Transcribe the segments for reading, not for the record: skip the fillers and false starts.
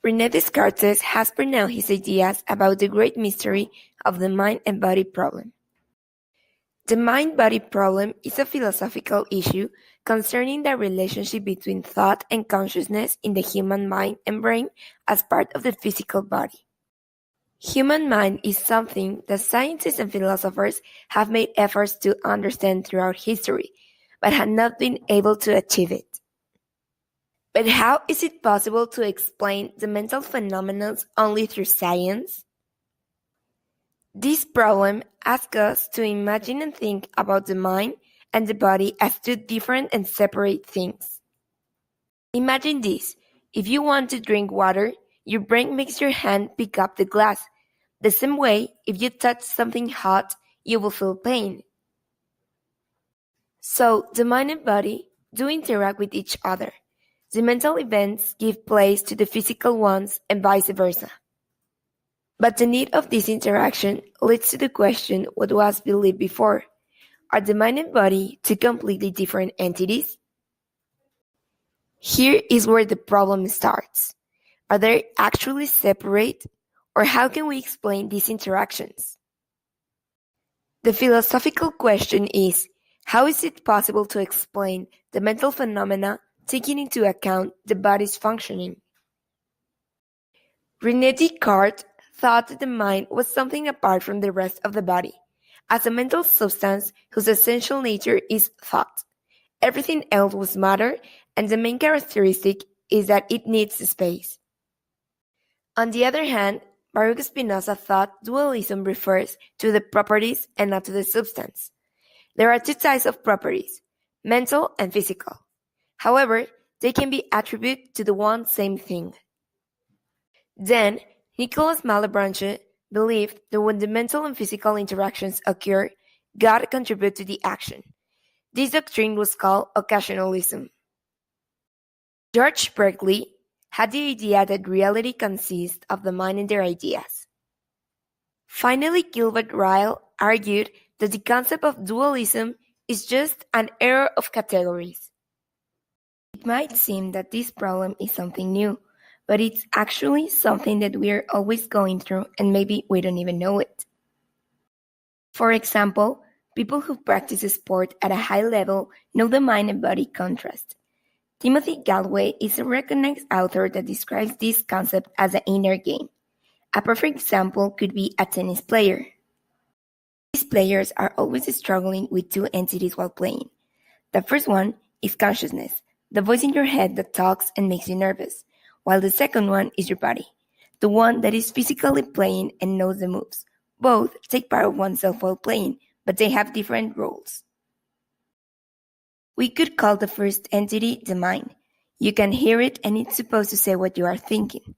René Descartes has pronounced his ideas about the great mystery of the mind and body problem. The mind-body problem is a philosophical issue concerning the relationship between thought and consciousness in the human mind and brain as part of the physical body. Human mind is something that scientists and philosophers have made efforts to understand throughout history, but have not been able to achieve it. But how is it possible to explain the mental phenomena only through science? This problem asks us to imagine and think about the mind and the body as two different and separate things. Imagine this: if you want to drink water, your brain makes your hand pick up the glass. The same way, if you touch something hot, you will feel pain. So, the mind and body do interact with each other. The mental events give place to the physical ones and vice versa. But the need of this interaction leads to the question what was believed before. Are the mind and body two completely different entities? Here is where the problem starts. Are they actually separate? Or how can we explain these interactions? The philosophical question is, how is it possible to explain the mental phenomena taking into account the body's functioning? René Descartes thought that the mind was something apart from the rest of the body, as a mental substance whose essential nature is thought. Everything else was matter, and the main characteristic is that it needs space. On the other hand, Baruch Spinoza thought dualism refers to the properties and not to the substance. There are two types of properties, mental and physical. However, they can be attributed to the one same thing. Then, Nicolas Malebranche believed that when the mental and physical interactions occur, God contributes to the action. This doctrine was called occasionalism. George Berkeley had the idea that reality consists of the mind and their ideas. Finally, Gilbert Ryle argued that the concept of dualism is just an error of categories. It might seem that this problem is something new, but it's actually something that we're always going through and maybe we don't even know it. For example, people who practice sport at a high level know the mind and body contrast. Timothy Galway is a recognized author that describes this concept as an inner game. A perfect example could be a tennis player. These players are always struggling with two entities while playing. The first one is consciousness, the voice in your head that talks and makes you nervous, while the second one is your body, the one that is physically playing and knows the moves. Both take part of oneself while playing, but they have different roles. We could call the first entity the mind. You can hear it and it's supposed to say what you are thinking.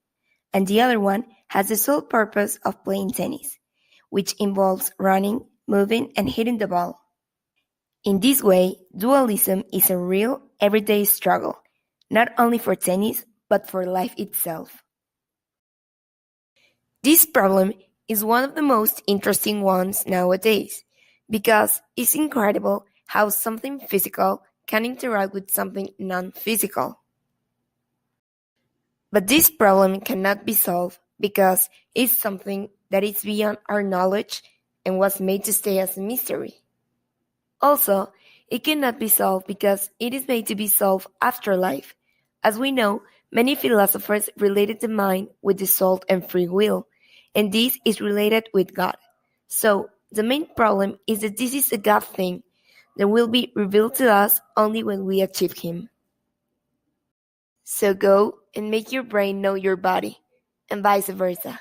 And the other one has the sole purpose of playing tennis, which involves running, moving, and hitting the ball. In this way, dualism is a real, everyday struggle, not only for tennis, but for life itself. This problem is one of the most interesting ones nowadays, because it's incredible how something physical can interact with something non-physical. But this problem cannot be solved because it's something that is beyond our knowledge and was made to stay as a mystery. Also, it cannot be solved because it is made to be solved after life. As we know, many philosophers related the mind with the soul and free will, and this is related with God. So, the main problem is that this is a God thing that will be revealed to us only when we achieve Him. So go and make your brain know your body, and vice versa.